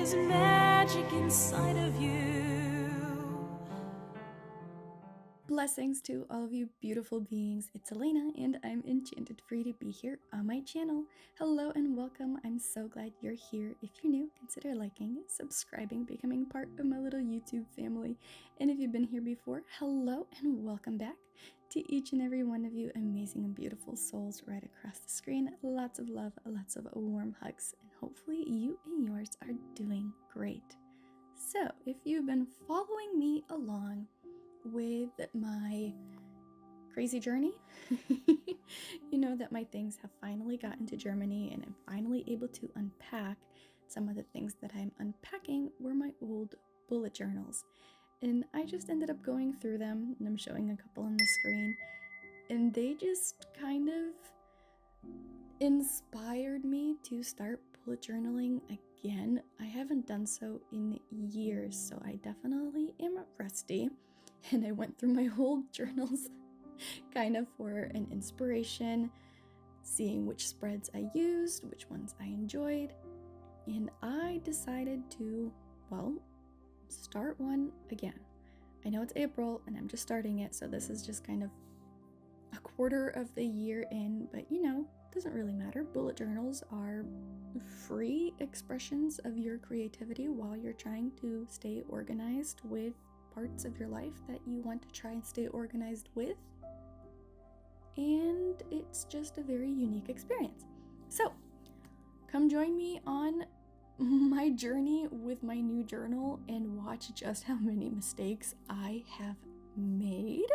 There's magic inside of you. Blessings to all of you beautiful beings. It's Elena and I'm enchanted for you to be here on my channel. Hello and welcome. I'm so glad you're here. If you're new, consider liking, subscribing, becoming part of my little YouTube family. And if you've been here before, hello and welcome back to each and every one of you amazing and beautiful souls right across the screen. Lots of love, lots of warm hugs, and hopefully you and yours are doing great. So if you've been following me along with my crazy journey, you know that my things have finally gotten to Germany and I'm finally able to unpack. Some of the things that I'm unpacking were my old bullet journals, and I just ended up going through them, and I'm showing a couple on the screen, and they just kind of inspired me to start bullet journaling again. I haven't done so in years, so I definitely am rusty. And I went through my old journals kind of for an inspiration, seeing which spreads I used, which ones I enjoyed, and I decided to, well, start one again. I know it's April and I'm just starting it, so this is just kind of a quarter of the year in, but you know, it doesn't really matter. Bullet journals are free expressions of your creativity while you're trying to stay organized with parts of your life that you want to try and stay organized with, and it's just a very unique experience. So come join me on my journey with my new journal and watch just how many mistakes I have made.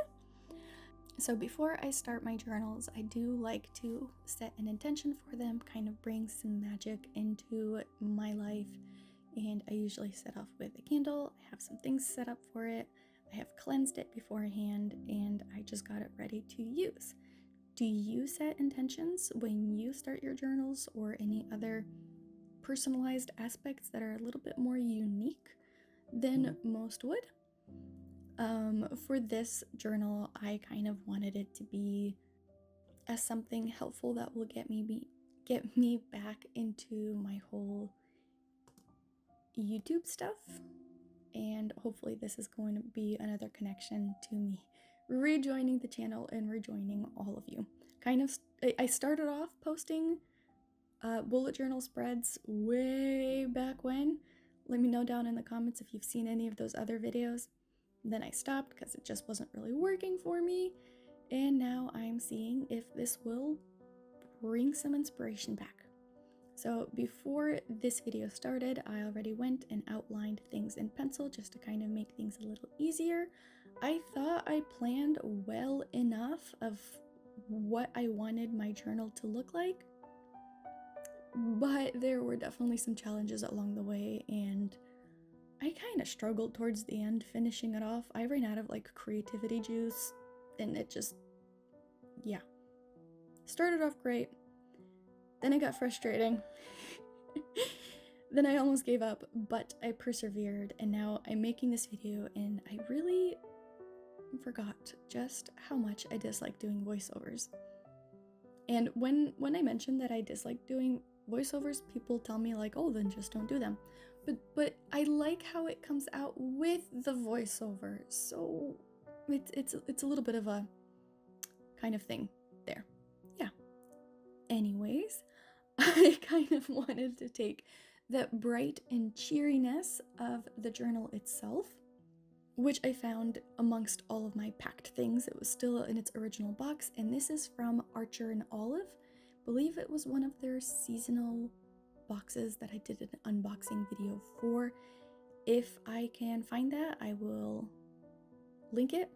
So before I start my journals, I do like to set an intention for them, kind of bring some magic into my life. And I usually set off with a candle. I have some things set up for it. I have cleansed it beforehand, and I just got it ready to use. Do you set intentions when you start your journals, or any other personalized aspects that are a little bit more unique than most would? For this journal, I kind of wanted it to be as something helpful that will get me back into my whole YouTube stuff, and hopefully this is going to be another connection to me rejoining the channel and rejoining all of you. I started off posting bullet journal spreads way back when. Let me know down in the comments if you've seen any of those other videos. Then I stopped because it just wasn't really working for me, and now I'm seeing if this will bring some inspiration back. So before this video started, I already went and outlined things in pencil just to kind of make things a little easier. I thought I planned well enough of what I wanted my journal to look like, but there were definitely some challenges along the way, and I kind of struggled towards the end finishing it off. I ran out of creativity juice, and it just, yeah. Started off great. Then it got frustrating. Then I almost gave up, but I persevered, and now I'm making this video, and I really forgot just how much I dislike doing voiceovers. And when I mention that I dislike doing voiceovers, people tell me oh, then just don't do them. But I like how it comes out with the voiceover, so it's a little bit of a kind of thing there. Yeah. Anyways, I kind of wanted to take that bright and cheeriness of the journal itself, which I found amongst all of my packed things. It was still in its original box, and this is from Archer and Olive. I believe it was one of their seasonal boxes that I did an unboxing video for. If I can find that, I will link it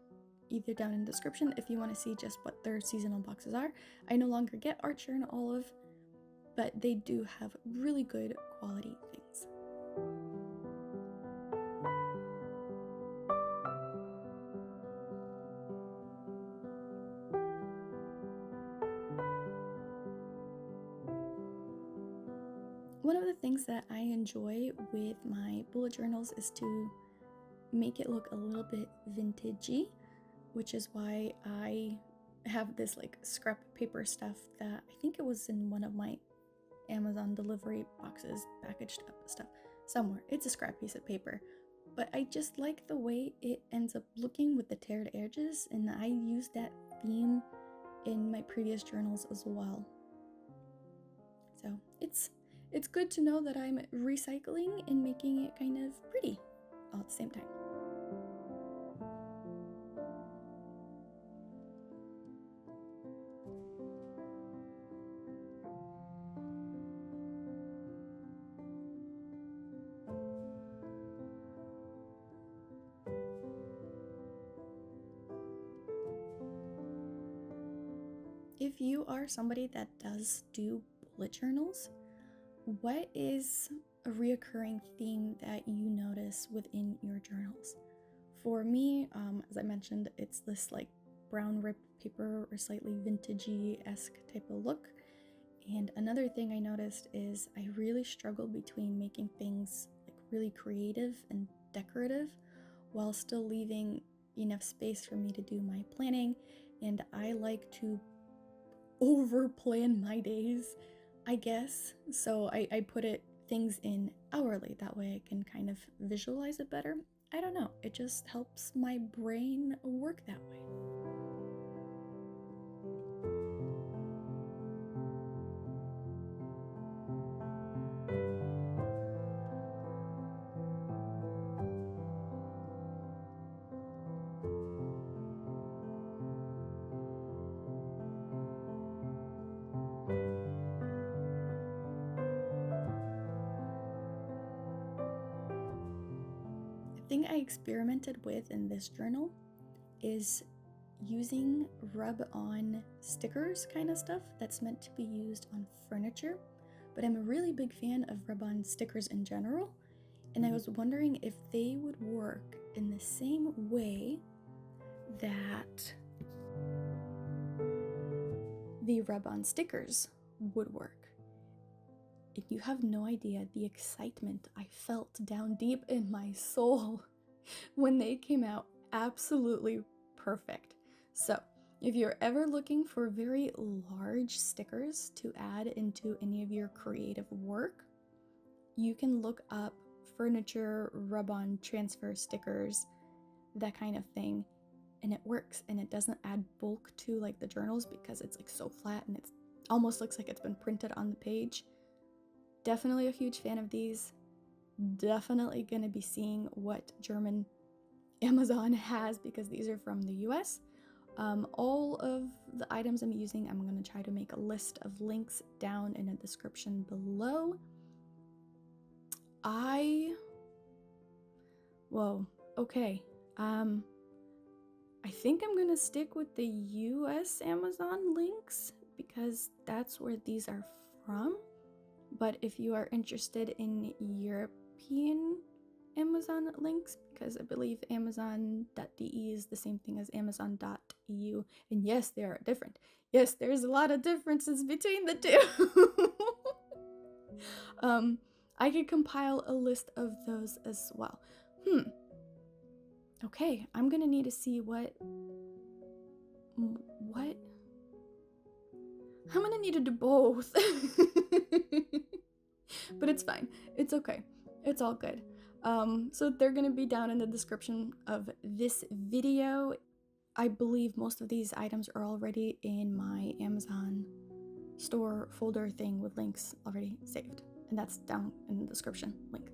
either down in the description if you want to see just what their seasonal boxes are. I no longer get Archer and Olive, but they do have really good quality things. One of the things that I enjoy with my bullet journals is to make it look a little bit vintagey, which is why I have this scrap paper stuff that I think it was in one of my Amazon delivery boxes, packaged up stuff. somewhere. It's a scrap piece of paper. But I just like the way it ends up looking with the teared edges, and I used that theme in my previous journals as well. So it's good to know that I'm recycling and making it kind of pretty all at the same time. If you are somebody that does do bullet journals, what is a reoccurring theme that you notice within your journals? For me, as I mentioned, it's this like brown ripped paper or slightly vintagey-esque type of look. And another thing I noticed is I really struggle between making things like really creative and decorative while still leaving enough space for me to do my planning. And I like to over plan my days, I guess. So I put things in hourly, that way I can kind of visualize it better. I don't know, it just helps my brain work that way. Thing I experimented with in this journal is using rub-on stickers kind of stuff that's meant to be used on furniture, but I'm a really big fan of rub-on stickers in general, and I was wondering if they would work in the same way that the rub-on stickers would work. And you have no idea the excitement I felt down deep in my soul when they came out absolutely perfect. So, if you're ever looking for very large stickers to add into any of your creative work, you can look up furniture rub-on transfer stickers, that kind of thing, and it works, and it doesn't add bulk to like the journals because it's like so flat and it almost looks like it's been printed on the page. Definitely a huge fan of these. Definitely gonna be seeing what German Amazon has because these are from the US. All of the items I'm using, I'm gonna try to make a list of links down in the description below. Okay. I think I'm gonna stick with the US Amazon links because that's where these are from. But if you are interested in European Amazon links, because I believe Amazon.de is the same thing as Amazon.eu, and yes, they are different. Yes, there's a lot of differences between the two. I could compile a list of those as well. Okay, I'm gonna need to see what I'm gonna need to do both. But it's fine. It's okay. It's all good. So they're gonna be down in the description of this video. I believe most of these items are already in my Amazon store folder thing with links already saved. And that's down in the description link.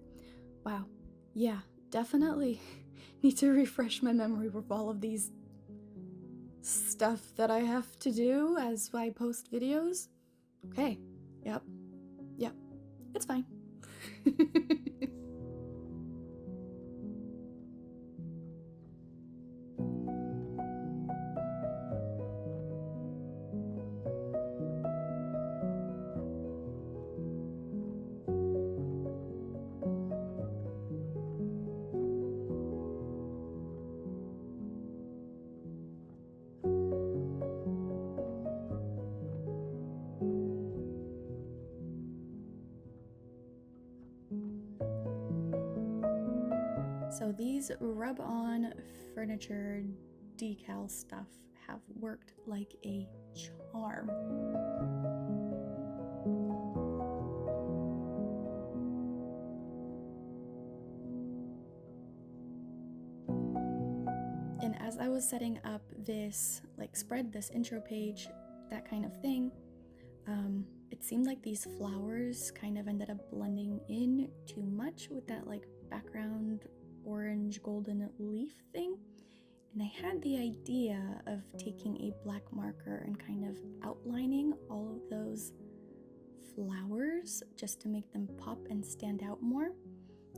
Wow. Yeah, definitely need to refresh my memory with all of these stuff that I have to do as I post videos. Okay. Yep. It's fine. So these rub-on furniture decal stuff have worked like a charm. as I was setting up this like spread, this intro page, that kind of thing, it seemed like these flowers kind of ended up blending in too much with that like background orange golden leaf thing. And I had the idea of taking a black marker and kind of outlining all of those flowers just to make them pop and stand out more.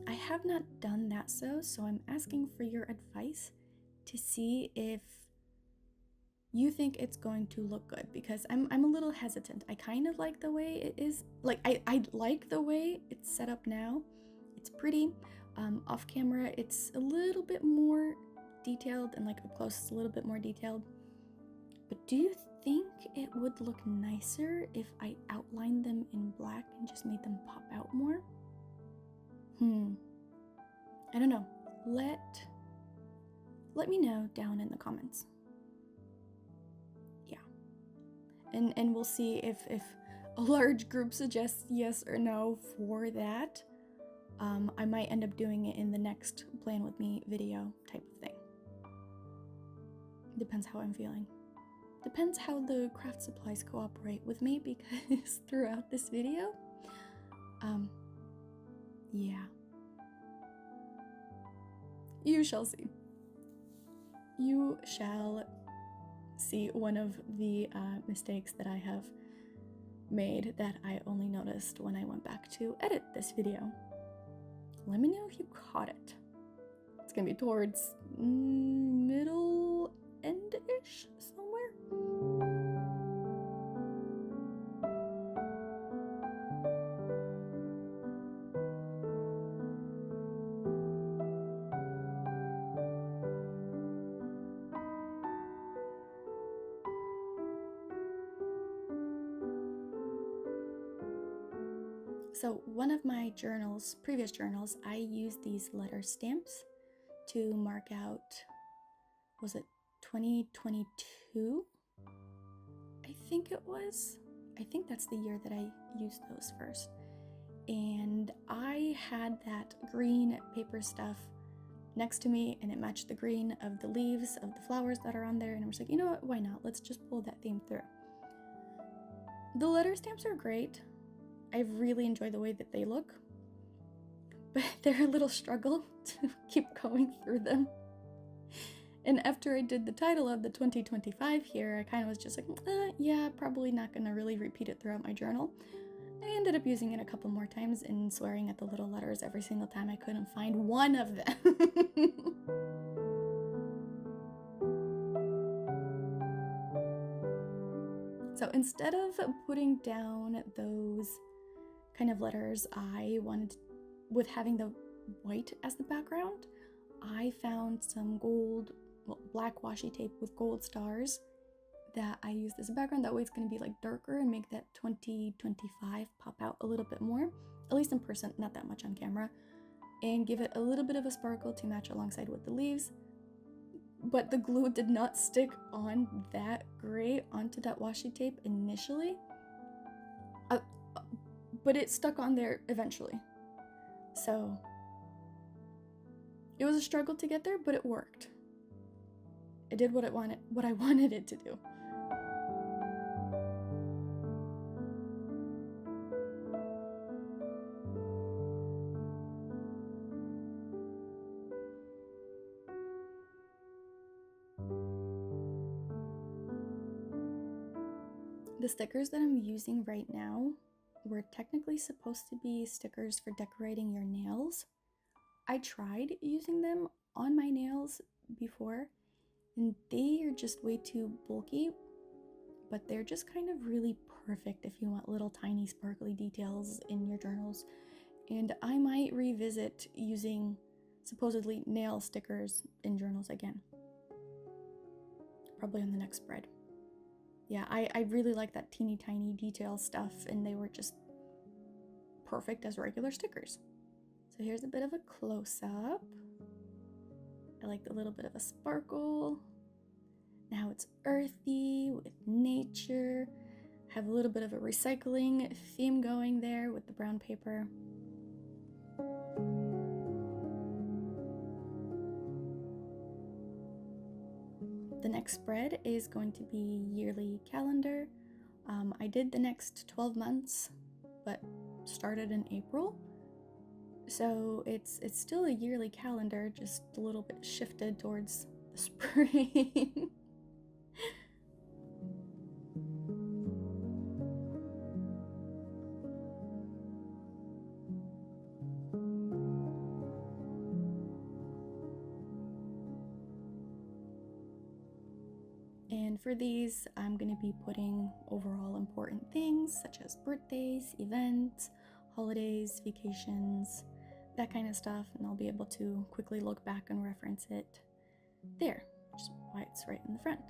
I have not done that so I'm asking for your advice to see if you think it's going to look good, because I'm a little hesitant. I kind of like the way it is. Like, I like the way it's set up now. It's pretty. Off camera, it's a little bit more detailed, and like up close, it's a little bit more detailed. But do you think it would look nicer if I outlined them in black and just made them pop out more? I don't know. Let me know down in the comments. Yeah. And we'll see if a large group suggests yes or no for that. I might end up doing it in the next Plan With Me video type of thing. Depends how I'm feeling. Depends how the craft supplies cooperate with me, because throughout this video, yeah. You shall see. You shall see one of the mistakes that I have made that I only noticed when I went back to edit this video. Let me know if you caught it. It's gonna be towards middle end-ish somewhere. So one of my journals, previous journals, I used these letter stamps to mark out, was it 2022? I think it was. I think that's the year that I used those first. And I had that green paper stuff next to me, and it matched the green of the leaves of the flowers that are on there, and I was like, you know what, why not? Let's just pull that theme through. The letter stamps are great. I really enjoy the way that they look, but they're a little struggle to keep going through them. And after I did the title of the 2025 here, I kind of was just like, yeah, probably not gonna really repeat it throughout my journal. I ended up using it a couple more times and swearing at the little letters every single time I couldn't find one of them. So instead of putting down those kind of letters, I wanted, with having the white as the background, I found some black washi tape with gold stars that I used as a background. That way it's going to be like darker and make that 2025 pop out a little bit more, at least in person, not that much on camera, and give it a little bit of a sparkle to match alongside with the leaves. But the glue did not stick on that gray onto that washi tape initially, but it stuck on there eventually. So it was a struggle to get there, but it worked. It did what I wanted it to do. The stickers that I'm using right now were technically supposed to be stickers for decorating your nails. I tried using them on my nails before, and they are just way too bulky, but they're just kind of really perfect if you want little tiny sparkly details in your journals. And I might revisit using supposedly nail stickers in journals again, probably on the next spread. Yeah, I really like that teeny tiny detail stuff, and they were just perfect as regular stickers. So here's a bit of a close-up. I like the little bit of a sparkle. Now it's earthy with nature. Have a little bit of a recycling theme going there with the brown paper. next spread is going to be yearly calendar. I did the next 12 months, but started in April. So it's still a yearly calendar, just a little bit shifted towards the spring. And for these, I'm going to be putting overall important things such as birthdays, events, holidays, vacations, that kind of stuff, and I'll be able to quickly look back and reference it there, which is why it's right in the front.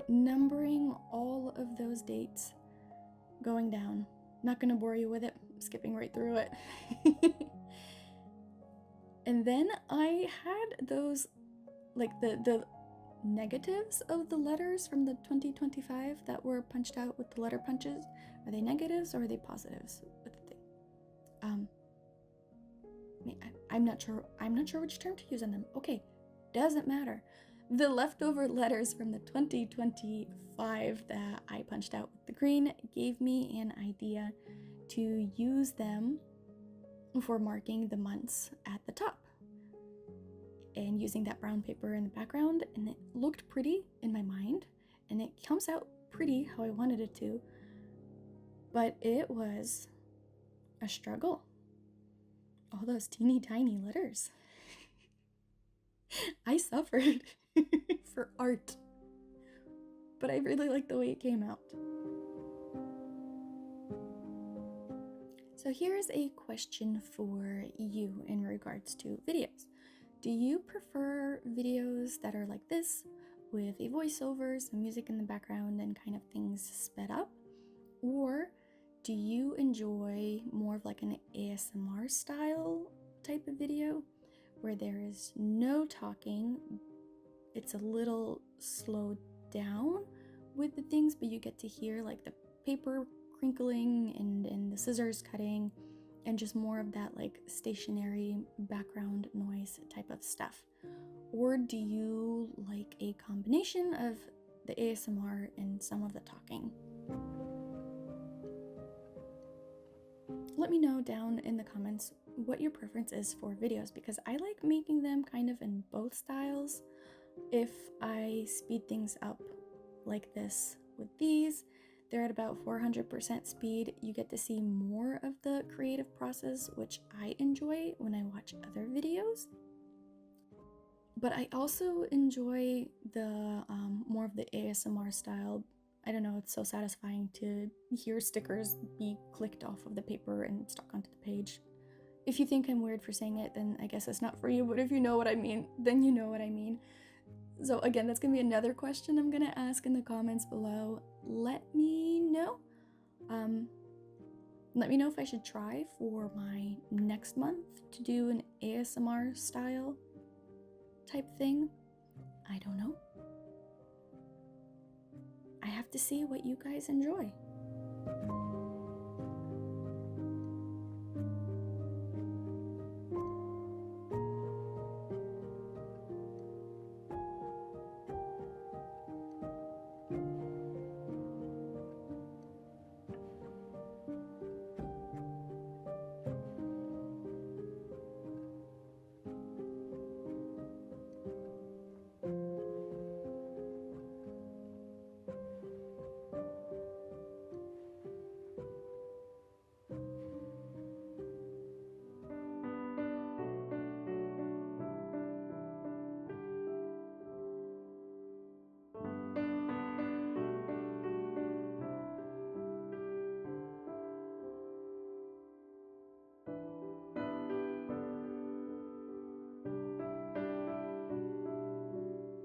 Numbering all of those dates, going down. Not gonna bore you with it, I'm skipping right through it. And then I had those, like the negatives of the letters from the 2025 that were punched out with the letter punches. Are they negatives or are they positives with the thing? I'm not sure which term to use on them. Okay, doesn't matter. The leftover letters from the 2025 that I punched out with the green gave me an idea to use them for marking the months at the top. And using that brown paper in the background, and it looked pretty in my mind, and it comes out pretty how I wanted it to, but it was a struggle. All those teeny tiny letters. I suffered for art, but I really like the way it came out. So here's a question for you in regards to videos. Do you prefer videos that are like this, with a voiceover, some music in the background, and kind of things sped up? Or do you enjoy more of like an ASMR style type of video where there is no talking? It's a little slowed down with the things, but you get to hear like the paper crinkling and the scissors cutting, and just more of that like stationary background noise type of stuff? Or do you like a combination of the ASMR and some of the talking? Let me know down in the comments what your preference is for videos, because I like making them kind of in both styles. If I speed things up like this with these, they're at about 400% speed. You get to see more of the creative process, which I enjoy when I watch other videos. But I also enjoy the more of the ASMR style. I don't know, it's so satisfying to hear stickers be clicked off of the paper and stuck onto the page. If you think I'm weird for saying it, then I guess it's not for you, but if you know what I mean, then you know what I mean. So again, that's gonna be another question I'm gonna ask in the comments below. Let me know. Let me know if I should try for my next month to do an ASMR style type thing. I don't know. I have to see what you guys enjoy.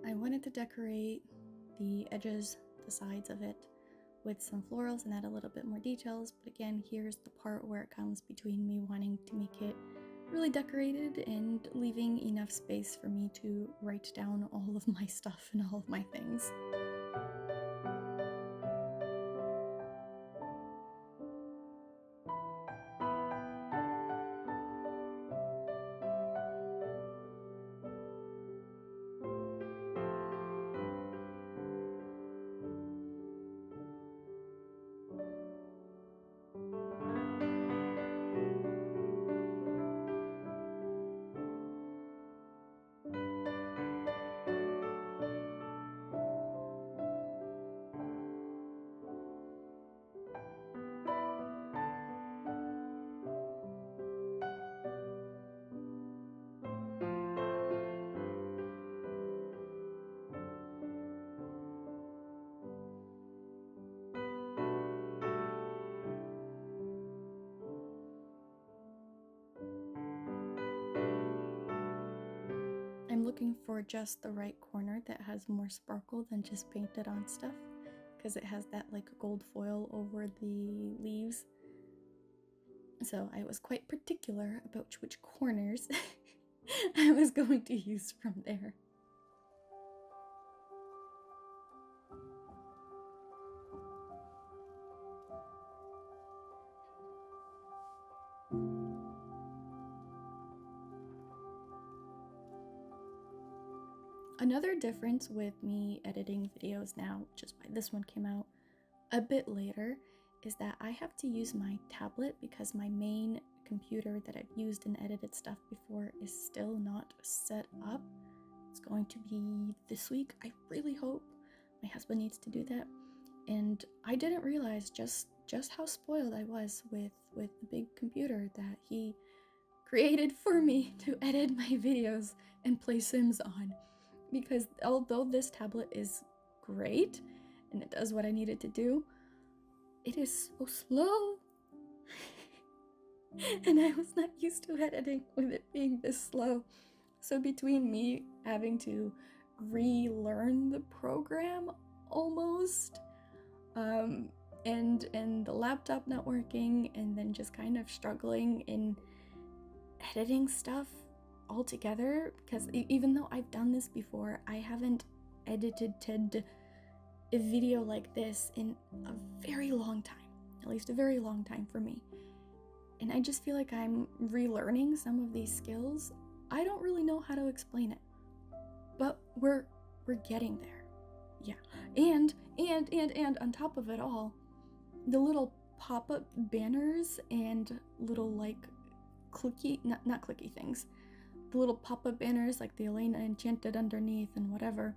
I wanted to decorate the edges, the sides of it, with some florals and add a little bit more details, but again, here's the part where it comes between me wanting to make it really decorated and leaving enough space for me to write down all of my stuff and all of my things. I'm looking for just the right corner that has more sparkle than just painted on stuff, because it has that like gold foil over the leaves. So I was quite particular about which corners I was going to use from there. Another difference with me editing videos now, which is why this one came out a bit later, is that I have to use my tablet because my main computer that I've used and edited stuff before is still not set up. It's going to be this week, I really hope. My husband needs to do that. And I didn't realize just how spoiled I was with the big computer that he created for me to edit my videos and play Sims on. Because although this tablet is great and it does what I need it to do, it is so slow. And I was not used to editing with it being this slow. So between me having to relearn the program almost, and the laptop not working, and then just kind of struggling in editing stuff altogether, because even though I've done this before, I haven't edited a video like this in a very long time, at least a very long time for me. And I just feel like I'm relearning some of these skills. I don't really know how to explain it, but we're getting there. Yeah. And on top of it all, the little pop-up banners and little like clicky, not clicky things, the little pop-up banners like the Elena Enchanted underneath and whatever,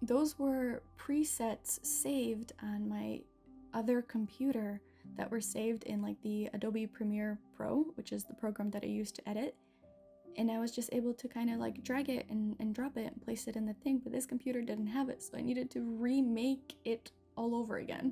those were presets saved on my other computer that were saved in like the Adobe Premiere Pro, which is the program that I use to edit. And I was just able to kind of like drag it and drop it and place it in the thing, but this computer didn't have it, so I needed to remake it all over again.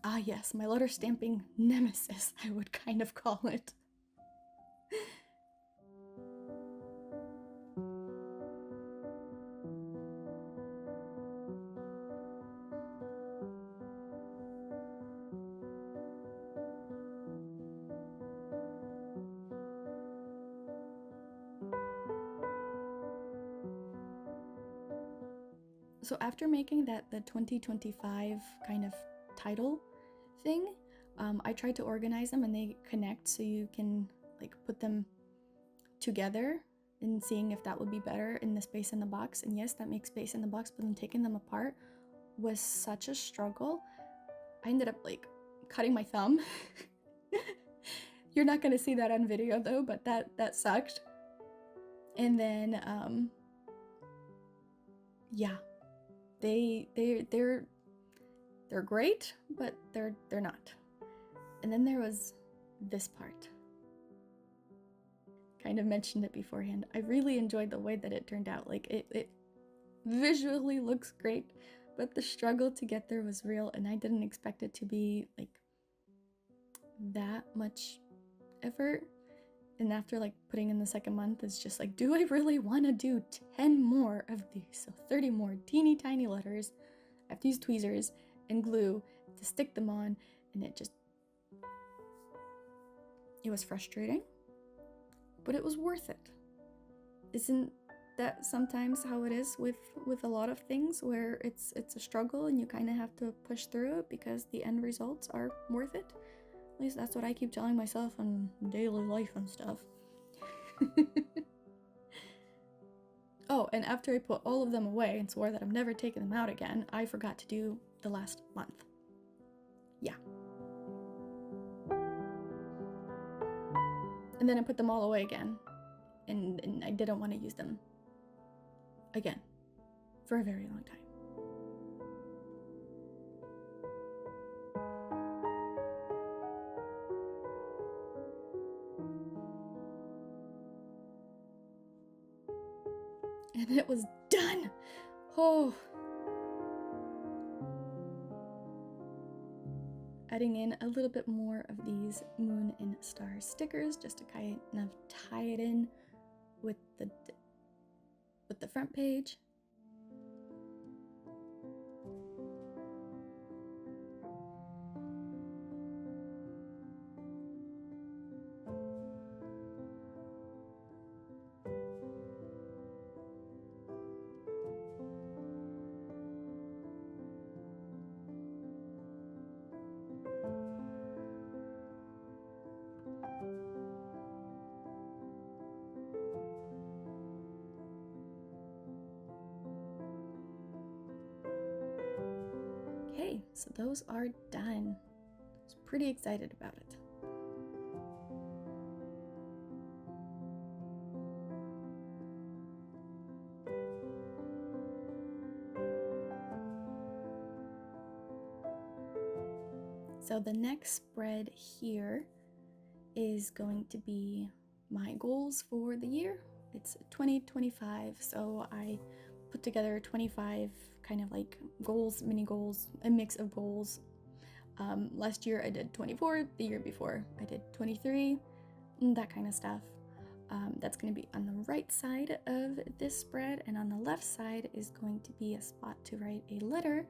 Ah yes, my letter stamping nemesis, I would kind of call it. So after making the 2025 kind of title thing, I tried to organize them and they connect, so you can like put them together and seeing if that would be better in the space in the box. And yes, that makes space in the box, but then taking them apart was such a struggle. I ended up like cutting my thumb. You're not gonna see that on video though, but that sucked. And then yeah, they're great, but they're not. And then there was this part. Kind of mentioned it beforehand. I really enjoyed the way that it turned out. Like it visually looks great, but the struggle to get there was real, and I didn't expect it to be like that much effort. And after like putting in the second month, it's just like, do I really want to do 10 more of these? So 30 more teeny tiny letters. I have to use tweezers and glue to stick them on, and it was frustrating, but it was worth it. Isn't that sometimes how it is with a lot of things, where it's a struggle and you kind of have to push through it because the end results are worth it? At least that's what I keep telling myself in daily life and stuff. Oh, and after I put all of them away and swore that I'm never taking them out again, I forgot to do the last month. Yeah. And then I put them all away again, and I didn't want to use them again for a very long time. And it was done! Oh! Adding in a little bit more of these moon and star stickers just to kind of tie it in with the front page. Okay, so those are done. I was pretty excited about it. So the next spread here is going to be my goals for the year. It's 2025, so I put together 25 kind of like goals, mini goals, a mix of goals. Last year I did 24, the year before I did 23, that kind of stuff. That's going to be on the right side of this spread, and on the left side is going to be a spot to write a letter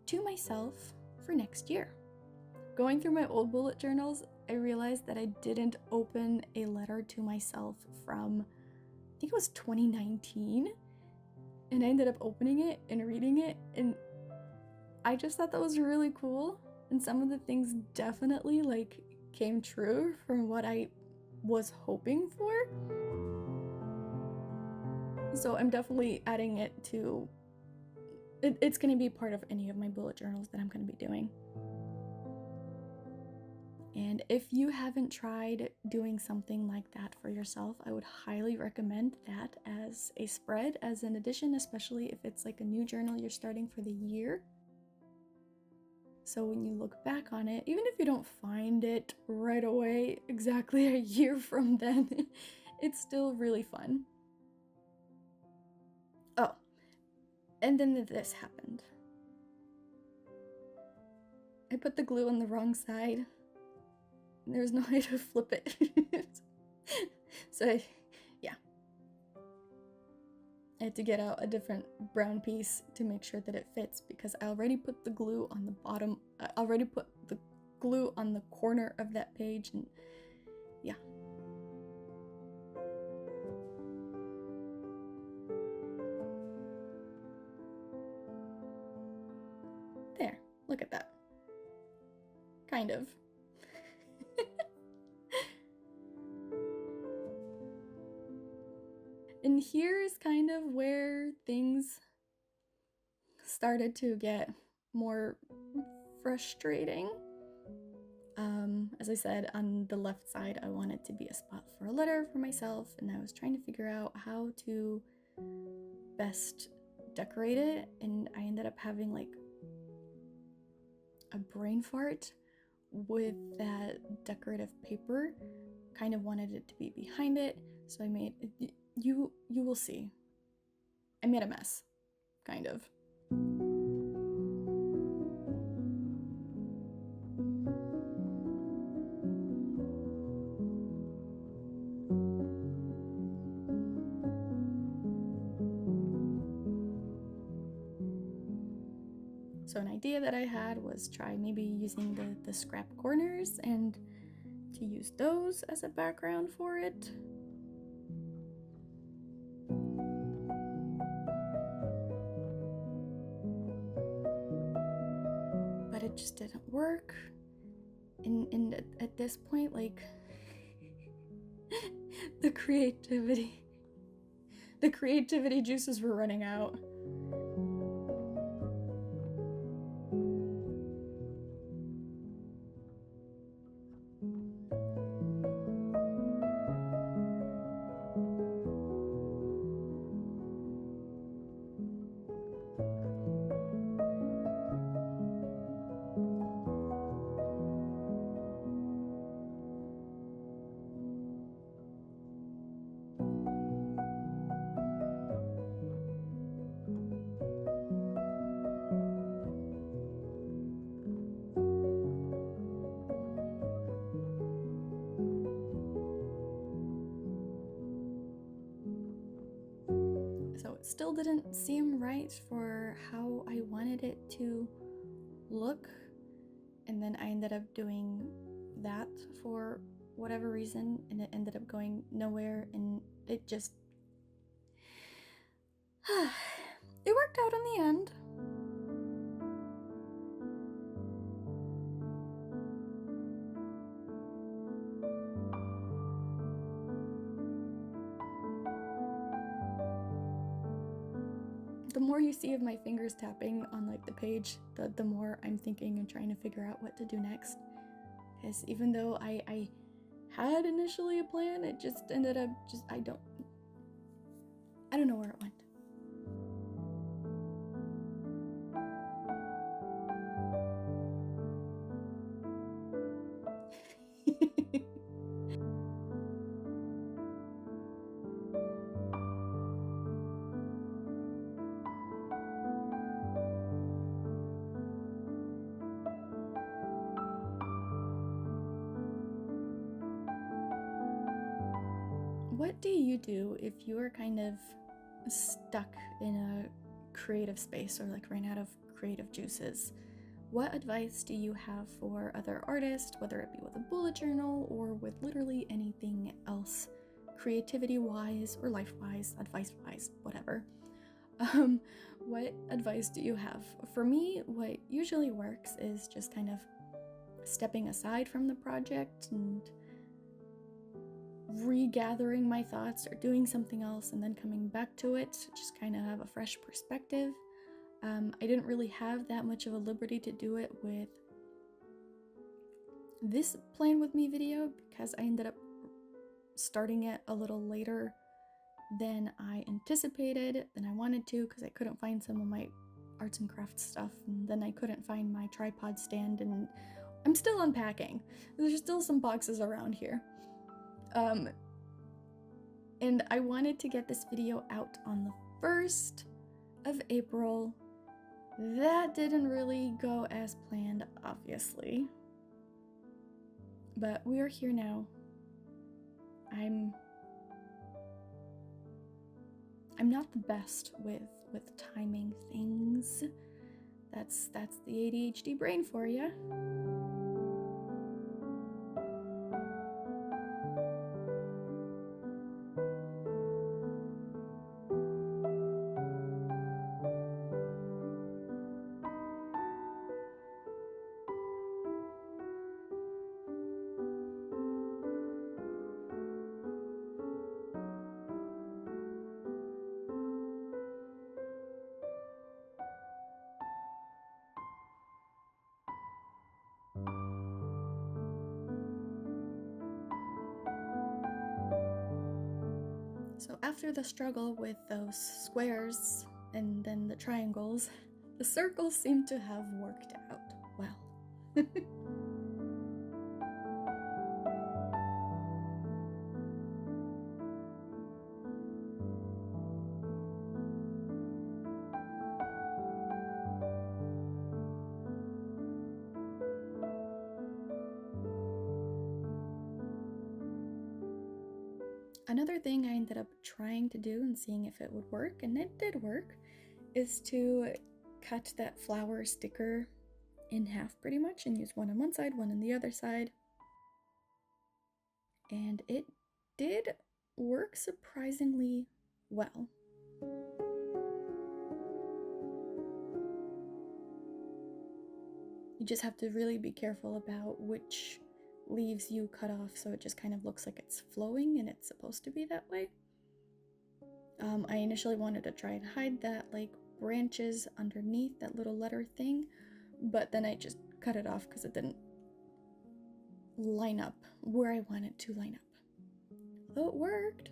to myself for next year. Going through my old bullet journals, I realized that I didn't open a letter to myself from, I think it was 2019, and I ended up opening it and reading it, and I just thought that was really cool, and some of the things definitely like came true from what I was hoping for. So I'm definitely adding it to, it's going to be part of any of my bullet journals that I'm going to be doing. And if you haven't tried doing something like that for yourself, I would highly recommend that as a spread, as an addition, especially if it's like a new journal you're starting for the year. So when you look back on it, even if you don't find it right away, exactly a year from then, it's still really fun. Oh, and then this happened. I put the glue on the wrong side. There's no way to flip it. So, yeah. I had to get out a different brown piece to make sure that it fits, because I already put the glue on the bottom. I already put the glue on the corner of that page, and yeah. There, look at that. Kind of. And here's kind of where things started to get more frustrating. As I said, on the left side, I wanted to be a spot for a letter for myself, and I was trying to figure out how to best decorate it, and I ended up having like a brain fart with that decorative paper. Kind of wanted it to be behind it, so I made, you will see, I made a mess, kind of. So an idea that I had was try maybe using the scrap corners and to use those as a background for it. But it just didn't work. And at this point, like, the creativity juices were running out. So it still didn't seem right for how I wanted it to look. And then I ended up doing that for whatever reason, and it ended up going nowhere, and it just it worked out in the end. The more you see of my fingers tapping on like the page, the more I'm thinking and trying to figure out what to do next. Because even though I had initially a plan, it just ended up I don't know where it went. What do you do if you are kind of stuck in a creative space or like ran out of creative juices? What advice do you have for other artists, whether it be with a bullet journal or with literally anything else, creativity-wise or life-wise, advice-wise, whatever? What advice do you have? For me, what usually works is just kind of stepping aside from the project and regathering my thoughts or doing something else and then coming back to it, just kind of have a fresh perspective. I didn't really have that much of a liberty to do it with this Plan With Me video because I ended up starting it a little later than I anticipated, than I wanted to, because I couldn't find some of my arts and crafts stuff, and then I couldn't find my tripod stand, and I'm still unpacking. There's still some boxes around here. And I wanted to get this video out on the 1st of April. That didn't really go as planned, obviously. But we are here now. I'm not the best with timing things. That's the ADHD brain for you. So after the struggle with those squares and then the triangles, the circles seem to have worked out well. Another thing I ended up trying to do and seeing if it would work, and it did work, is to cut that flower sticker in half pretty much and used one on one side, one on the other side. And it did work surprisingly well. You just have to really be careful about which leaves you cut off so it just kind of looks like it's flowing and it's supposed to be that way. I initially wanted to try and hide that like branches underneath that little letter thing, but then I just cut it off because it didn't line up where I wanted to line up. Although it worked.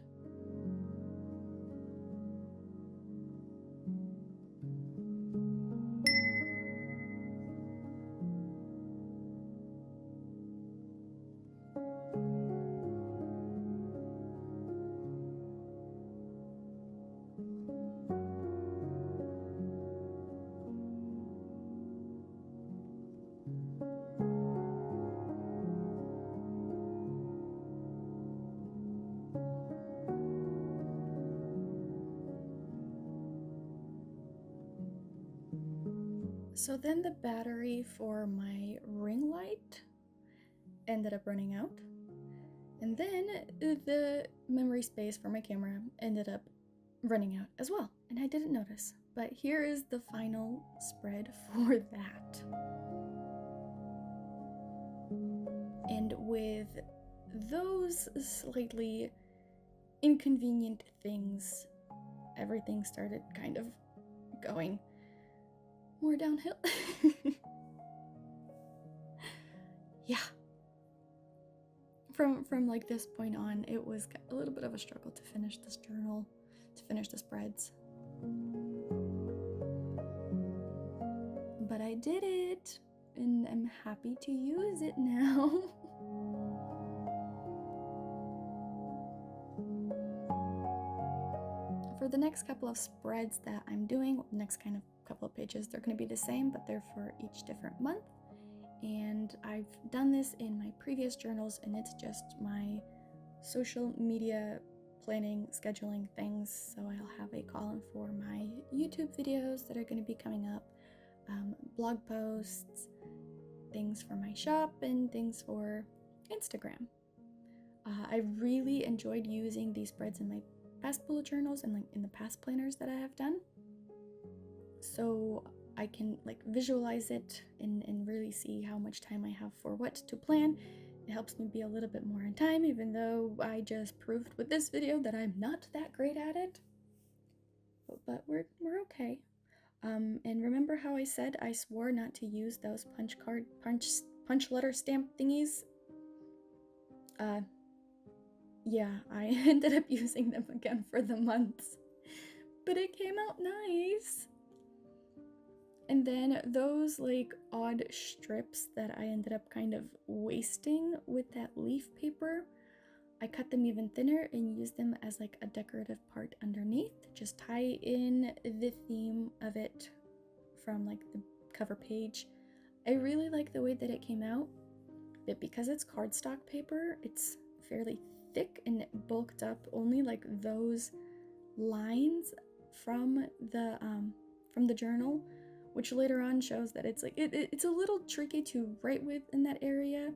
So then the battery for my ring light ended up running out. And then the memory space for my camera ended up running out as well. And I didn't notice. But here is the final spread for that. And with those slightly inconvenient things, everything started kind of going more downhill. Yeah. From like this point on, it was a little bit of a struggle to finish this journal, to finish the spreads. But I did it, and I'm happy to use it now. For the next couple of spreads that I'm doing, next kind of couple of pages, they're going to be the same, but they're for each different month. And I've done this in my previous journals, and it's just my social media planning, scheduling things. So I'll have a column for my YouTube videos that are going to be coming up, blog posts, things for my shop, and things for Instagram. I really enjoyed using these spreads in my past bullet journals and like in the past planners that I have done. So I can like visualize it and really see how much time I have for what to plan. It helps me be a little bit more on time, even though I just proved with this video that I'm not that great at it. But we're okay. And remember how I said I swore not to use those punch letter stamp thingies? Yeah, I ended up using them again for the months. But it came out nice. And then those like odd strips that I ended up kind of wasting with that leaf paper, I cut them even thinner and used them as like a decorative part underneath. Just tie in the theme of it from like the cover page. I really like the way that it came out, but because it's cardstock paper, it's fairly thick and bulked up only like those lines from the journal, which later on shows that it's like it's a little tricky to write with in that area.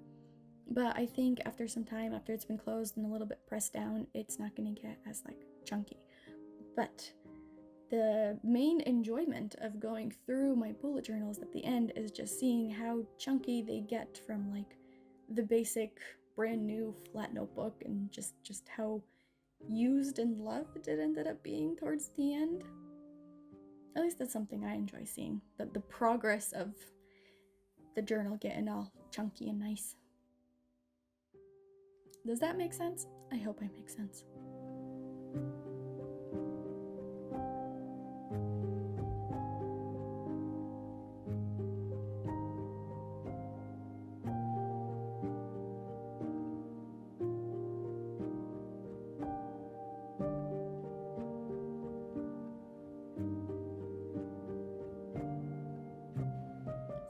But I think after some time, after it's been closed and a little bit pressed down, it's not going to get as like chunky. But the main enjoyment of going through my bullet journals at the end is just seeing how chunky they get from like the basic brand new flat notebook, and just how used and loved it ended up being towards the end. At least that's something I enjoy seeing, the progress of the journal getting all chunky and nice. Does that make sense? I hope I make sense.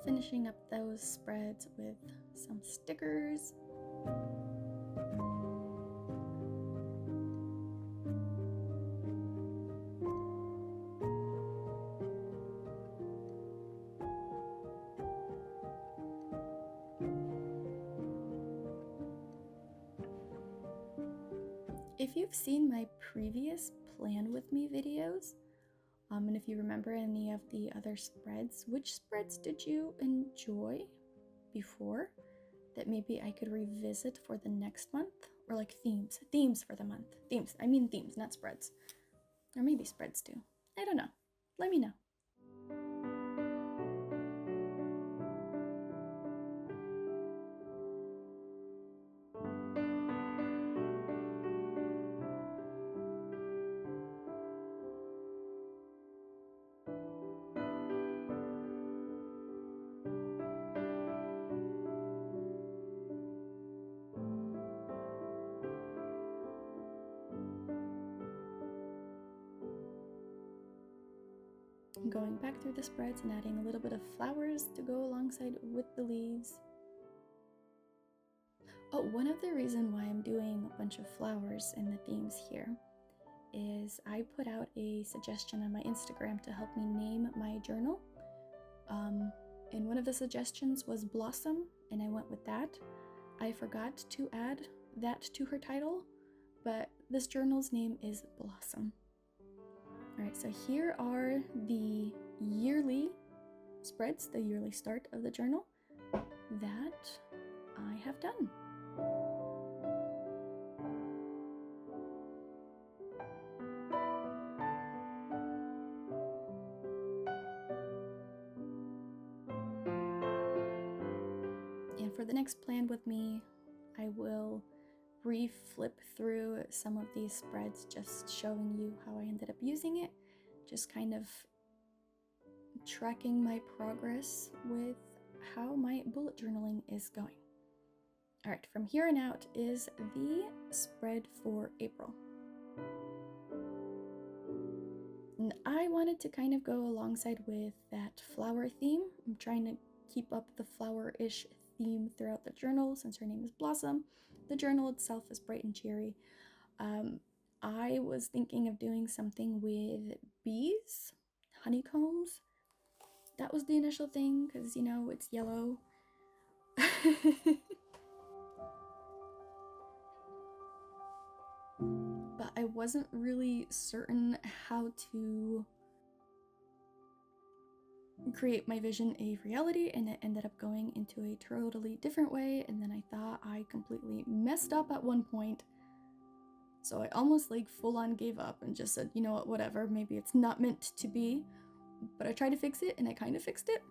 Finishing up those spreads with some stickers. If you've seen my previous Plan With Me videos, and if you remember any of the other spreads, which spreads did you enjoy before that maybe I could revisit for the next month? Or like themes for the month. I mean themes, not spreads. Or maybe spreads too. I don't know. Let me know. I'm going back through the spreads and adding a little bit of flowers to go alongside with the leaves. Oh, one other reason why I'm doing a bunch of flowers in the themes here is I put out a suggestion on my Instagram to help me name my journal. And one of the suggestions was Blossom, and I went with that. I forgot to add that to her title, but this journal's name is Blossom. Alright, so here are the yearly spreads, the yearly start of the journal that I have done. And for the next Plan With Me, I will re-flip through some of these spreads, just showing you how I ended up using it, just kind of tracking my progress with how my bullet journaling is going. Alright, from here on out is the spread for April. And I wanted to kind of go alongside with that flower theme. I'm trying to keep up the flower-ish theme throughout the journal since her name is Blossom. The journal itself is bright and cheery. I was thinking of doing something with bees, honeycombs. That was the initial thing because, you know, it's yellow. But I wasn't really certain how to create my vision a reality, and it ended up going into a totally different way, and then I thought I completely messed up at one point, so I almost like full on gave up and just said, you know what, whatever, maybe it's not meant to be. But I tried to fix it, and I kind of fixed it.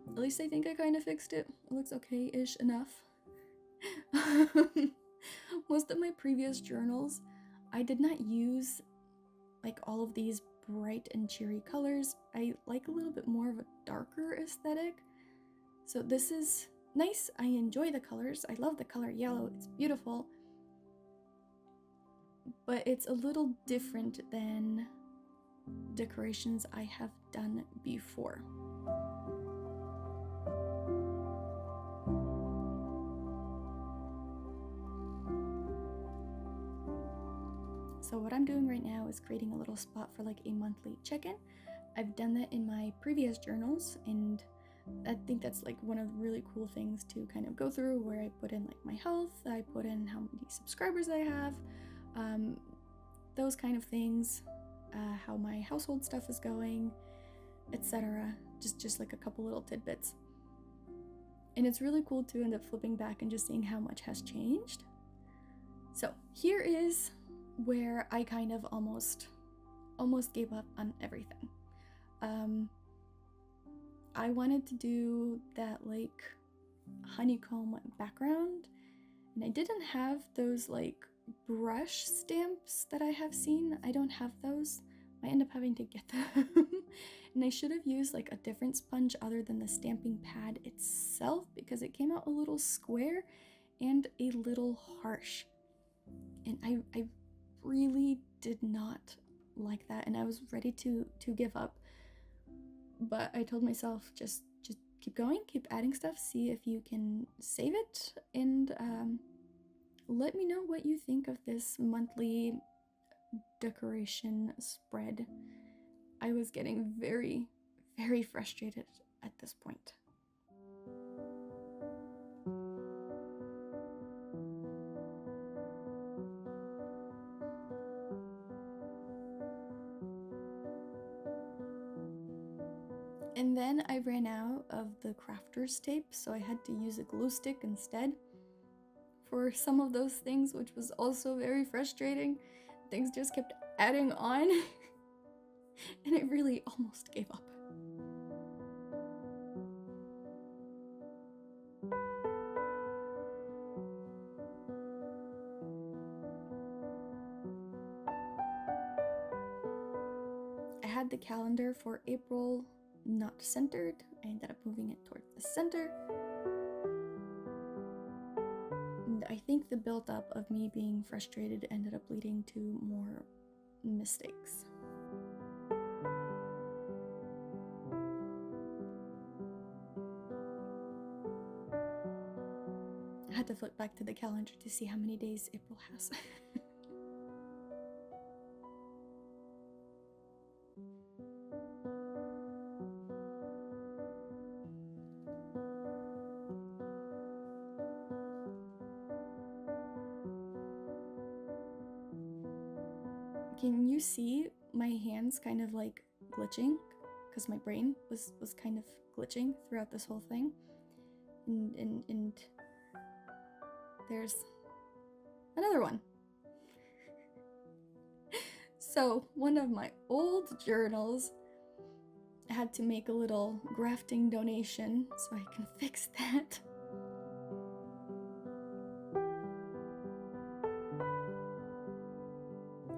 At least I think I kind of fixed it. It looks okay-ish enough. Most of my previous journals, I did not use like all of these bright and cheery colors. I like a little bit more of a darker aesthetic. So this is nice. I enjoy the colors. I love the color yellow. It's beautiful. But it's a little different than decorations I have done before. So what I'm doing right now is creating a little spot for like a monthly check-in. I've done that in my previous journals, and I think that's like one of the really cool things to kind of go through, where I put in like my health, I put in how many subscribers I have, those kind of things, how my household stuff is going, etc. Just like a couple little tidbits. And it's really cool to end up flipping back and just seeing how much has changed. So here is where I kind of almost gave up on everything. I wanted to do that like honeycomb background, and I didn't have those like brush stamps that I have seen. I don't have those. I end up having to get them. And I should have used like a different sponge other than the stamping pad itself, because it came out a little square and a little harsh. And I really did not like that, and I was ready to give up. But I told myself, just keep going, keep adding stuff, see if you can save it, and let me know what you think of this monthly decoration spread. I was getting very, very frustrated at this point. And then I ran out of the crafter's tape, so I had to use a glue stick instead for some of those things, which was also very frustrating. Things just kept adding on, and I really almost gave up. I had the calendar for April not centered. I ended up moving it towards the center. And I think the build-up of me being frustrated ended up leading to more mistakes. I had to flip back to the calendar to see how many days April has. Can you see my hands kind of like glitching? Because my brain was kind of glitching throughout this whole thing. And there's another one. So one of my old journals, I had to make a little grafting donation so I can fix that.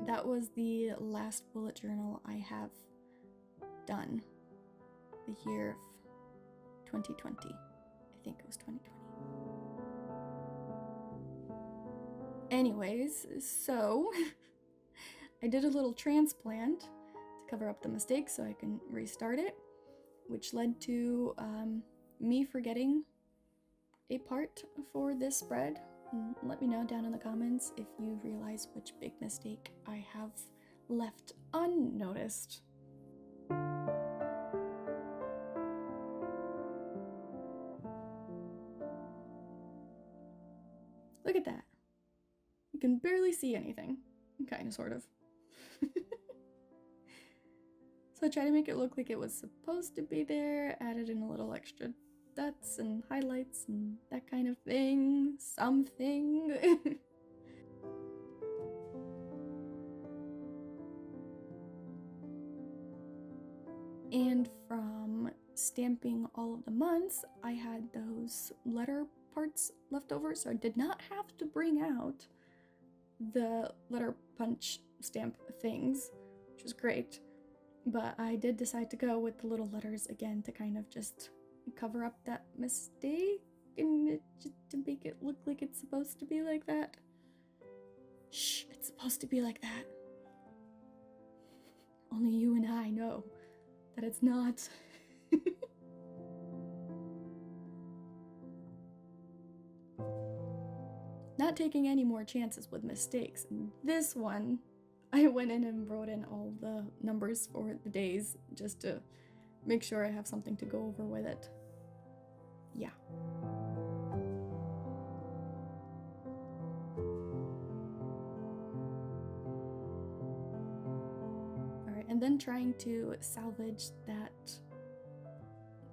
That was the last bullet journal I have done. The year of 2020. I think it was 2020. Anyways, so I did a little transplant to cover up the mistakes so I can restart it, which led to me forgetting a part for this spread. Let me know down in the comments if you realize which big mistake I have left unnoticed. Look at that. You can barely see anything. Kind of, sort of. So I tried to make it look like it was supposed to be there, added in a little extra dots and highlights and that kind of thing. Something. And from stamping all of the months, I had those letter parts left over, so I did not have to bring out the letter punch stamp things, which was great. But I did decide to go with the little letters again to kind of just cover up that mistake and just to make it look like it's supposed to be like that. Shh, it's supposed to be like that. Only you and I know that it's not. Not taking any more chances with mistakes. And this one, I went in and wrote in all the numbers for the days just to make sure I have something to go over with it. Yeah. Alright, and then trying to salvage that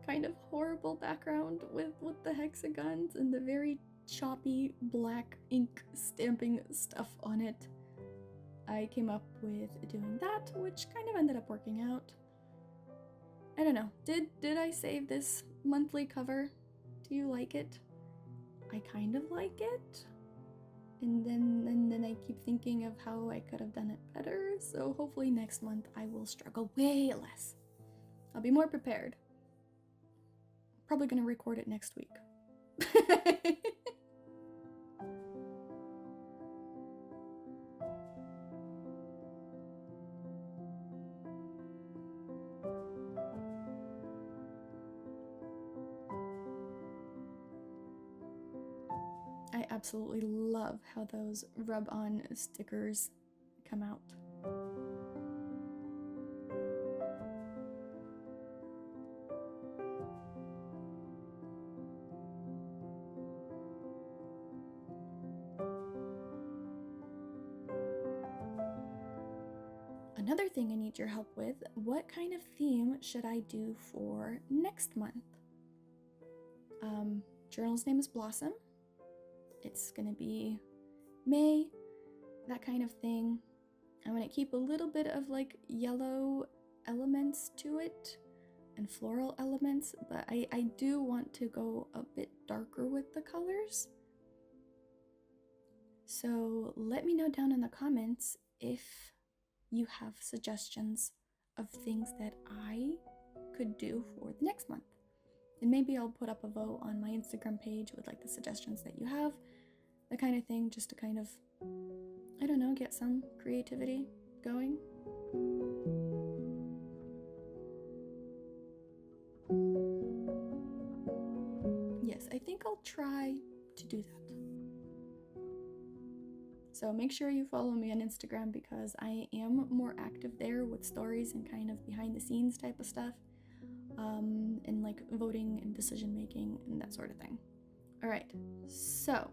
kind of horrible background with the hexagons and the very choppy black ink stamping stuff on it. I came up with doing that, which kind of ended up working out. I don't know. Did I save this monthly cover? Do you like it? I kind of like it. And then I keep thinking of how I could have done it better. So hopefully next month I will struggle way less. I'll be more prepared. Probably gonna record it next week. I absolutely love how those rub-on stickers come out. another thing I need your help with, what kind of theme should I do for next month? Journal's name is Blossom. It's gonna be May, that kind of thing. I'm gonna keep a little bit of like yellow elements to it and floral elements, but I do want to go a bit darker with the colors. So let me know down in the comments if you have suggestions of things that I could do for the next month. And maybe I'll put up a vote on my Instagram page with like the suggestions that you have, that kind of thing, just to kind of, I don't know, get some creativity going. Yes, I think I'll try to do that. So make sure you follow me on Instagram because I am more active there with stories and kind of behind the scenes type of stuff. And like voting and decision making and that sort of thing. Alright, so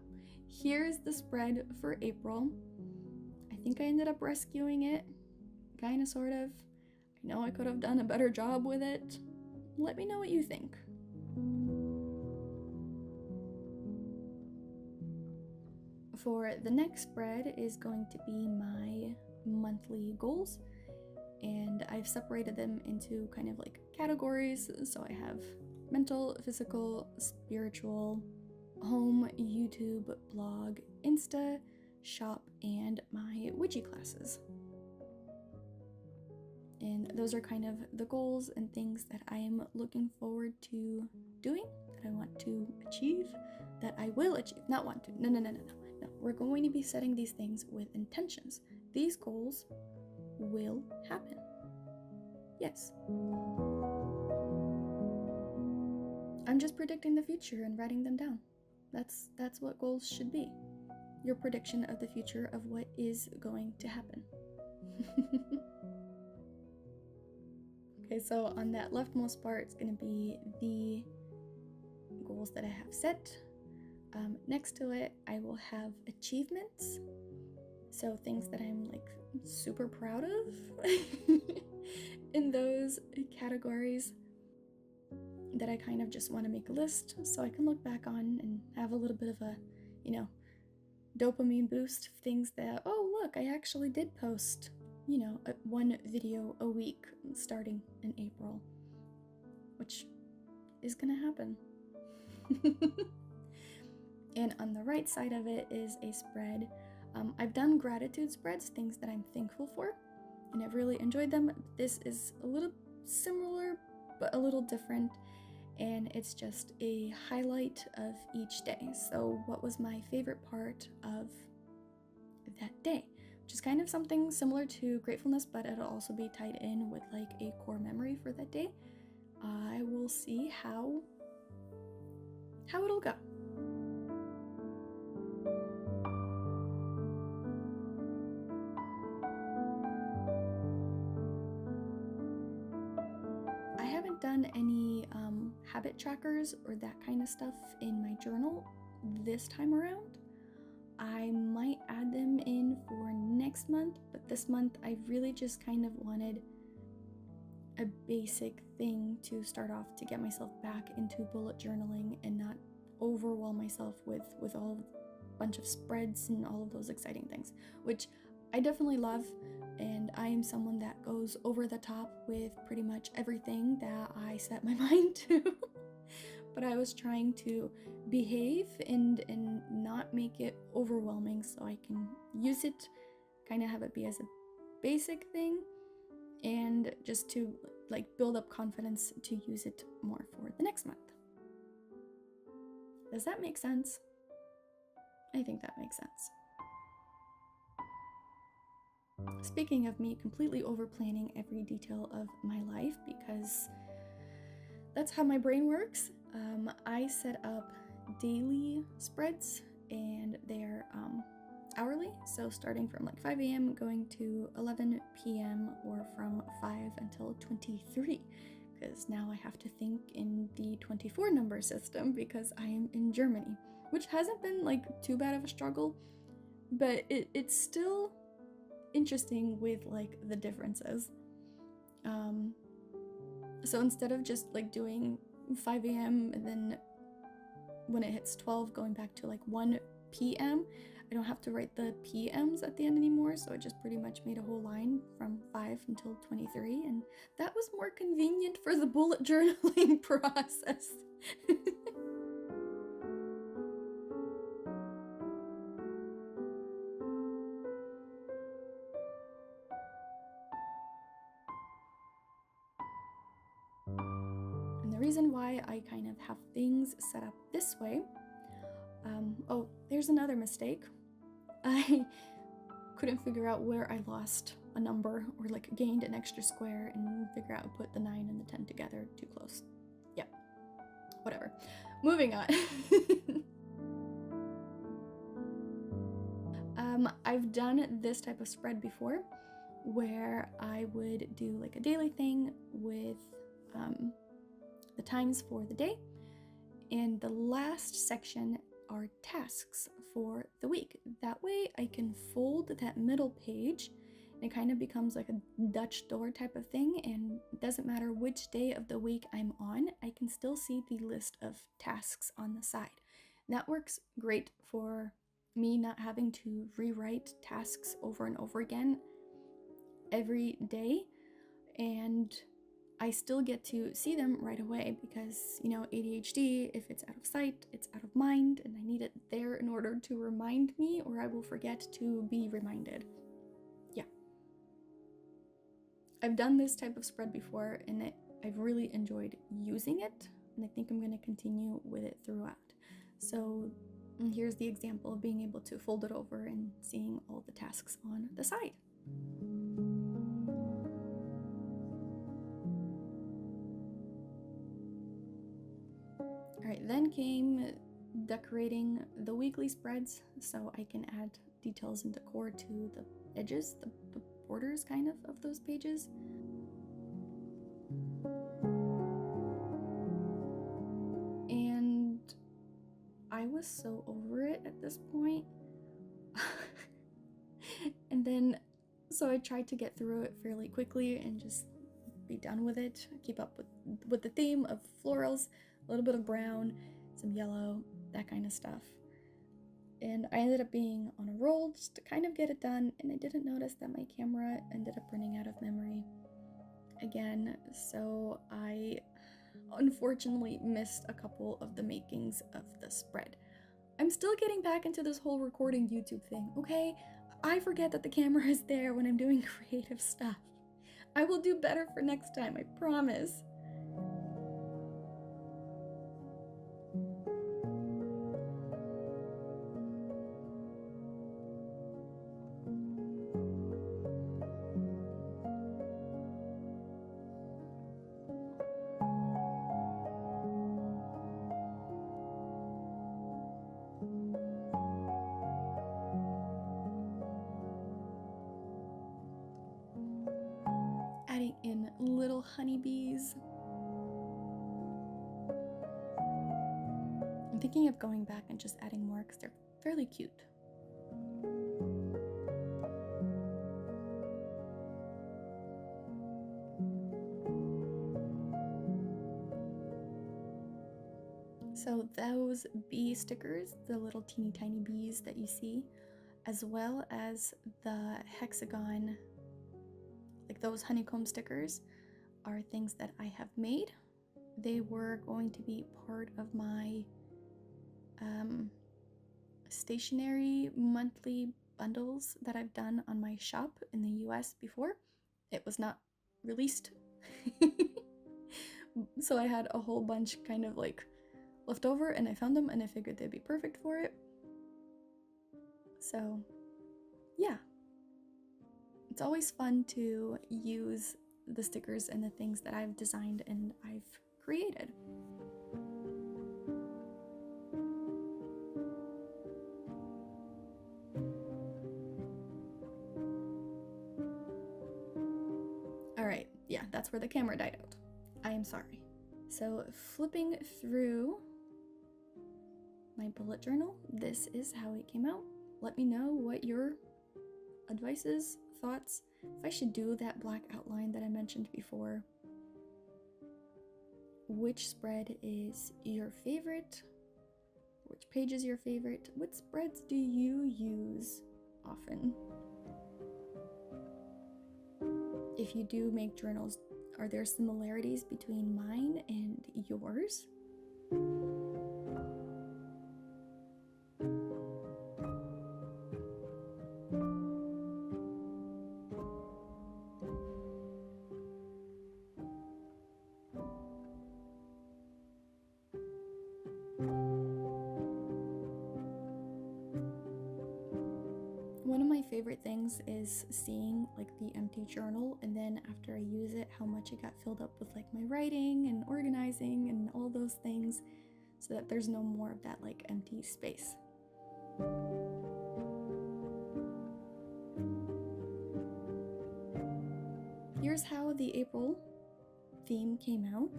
here's the spread for April. I think I ended up rescuing it, kind of, sort of. I know I could have done a better job with it. Let me know what you think. For the next spread is going to be my monthly goals, and I've separated them into kind of like categories. So I have mental, physical, spiritual, home, YouTube, blog, Insta, shop, and my witchy classes. And those are kind of the goals and things that I am looking forward to doing, that I want to achieve, that I will achieve. Not want to. No. We're going to be setting these things with intentions. These goals will happen. Yes. I'm just predicting the future and writing them down. That's what goals should be. Your prediction of the future of what is going to happen. Okay, so on that leftmost part, it's going to be the goals that I have set. Next to it, I will have achievements. So things that I'm like super proud of in those categories that I kind of just want to make a list so I can look back on and have a little bit of a, dopamine boost of things that, oh look, I actually did post, one video a week starting in April, which is gonna happen. And on the right side of it is a spread. I've done gratitude spreads, things that I'm thankful for, and I've really enjoyed them. This is a little similar, but a little different, and it's just a highlight of each day. So what was my favorite part of that day? Which is kind of something similar to gratefulness, but it'll also be tied in with like a core memory for that day. I will see how it'll go. I haven't done any habit trackers or that kind of stuff in my journal this time around. I might add them in for next month, but this month I really just kind of wanted a basic thing to start off to get myself back into bullet journaling and not overwhelm myself with all a bunch of spreads and all of those exciting things, which I definitely love, and I am someone that goes over the top with pretty much everything that I set my mind to. But I was trying to behave and not make it overwhelming so I can use it, kind of have it be as a basic thing, and just to like build up confidence to use it more for the next month. Does that make sense? I think that makes sense. Speaking of me completely over planning every detail of my life, because that's how my brain works, I set up daily spreads, and they're hourly, so starting from like 5 a.m. going to 11 p.m. or from 5 until 23, because now I have to think in the 24 number system because I am in Germany, which hasn't been like too bad of a struggle, but it's still interesting with like the differences. So instead of just like doing 5 a.m. and then when it hits 12 going back to like 1 p.m., I don't have to write the PMs at the end anymore, so I just pretty much made a whole line from 5 until 23, and that was more convenient for the bullet journaling process. And the reason why I kind of have things set up this way, oh, there's another mistake. I couldn't figure out where I lost a number or like gained an extra square and figure out put the 9 and the 10 together too close. Yeah, whatever. Moving on. I've done this type of spread before where I would do like a daily thing with the times for the day, and the last section are tasks for the week. That way I can fold that middle page and it kind of becomes like a Dutch door type of thing, and it doesn't matter which day of the week I'm on, I can still see the list of tasks on the side. And that works great for me not having to rewrite tasks over and over again every day, and I still get to see them right away because, you know, ADHD, if it's out of sight, it's out of mind, and I need it there in order to remind me, or I will forget to be reminded. Yeah. I've done this type of spread before, and I've really enjoyed using it, and I think I'm going to continue with it throughout. So here's the example of being able to fold it over and seeing all the tasks on the side. Alright, then came decorating the weekly spreads so I can add details and decor to the edges, the borders kind of those pages. And I was so over it at this point. And then, so I tried to get through it fairly quickly and just be done with it, keep up with the theme of florals, a little bit of brown, some yellow, that kind of stuff. And I ended up being on a roll just to kind of get it done, and I didn't notice that my camera ended up running out of memory again, so I unfortunately missed a couple of the makings of the spread. I'm still getting back into this whole recording YouTube thing, okay? I forget that the camera is there when I'm doing creative stuff. I will do better for next time, I promise. Adding in little honeybees. I'm thinking of going back and just adding more because they're fairly cute. So those bee stickers, the little teeny tiny bees that you see, as well as the hexagon, like those honeycomb stickers, are things that I have made. They were going to be part of my stationery monthly bundles that I've done on my shop in the US before. It was not released. So I had a whole bunch kind of like left over, and I found them and I figured they'd be perfect for it. So yeah, it's always fun to use the stickers and the things that I've designed and I've created. Alright, yeah, that's where the camera died out. I am sorry. So flipping through my bullet journal, this is how it came out. Let me know what your advices, thoughts if I should do that black outline that I mentioned before. Which spread is your favorite? Which page is your favorite? What spreads do you use often? If you do make journals, are there similarities between mine and yours? One of my favorite things is seeing like the empty journal, and then after I use it, how much it got filled up with like my writing and organizing and all those things, so that there's no more of that like empty space. Here's how the April theme came out.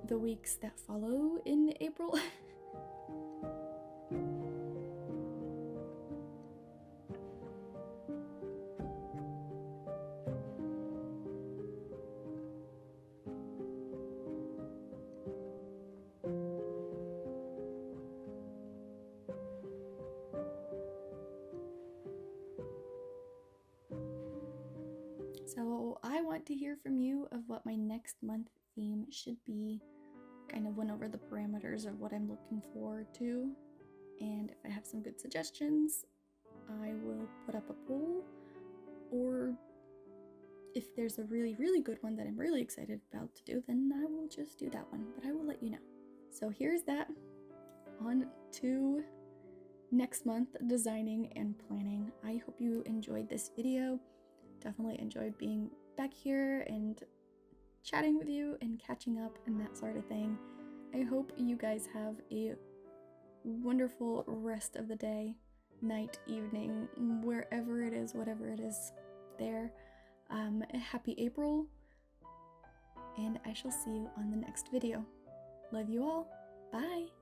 The weeks that follow in April. So I want to hear from you of what my next month theme should be. Kind of went over the parameters of what I'm looking forward to, and if I have some good suggestions, I will put up a poll, or if there's a really good one that I'm really excited about to do, then I will just do that one, but I will let you know. So here's that. On to next month, designing and planning. I hope you enjoyed this video. Definitely enjoyed being back here and chatting with you and catching up and that sort of thing. I hope you guys have a wonderful rest of the day, night, evening, wherever it is, whatever it is there. Happy April, and I shall see you on the next video. Love you all. Bye!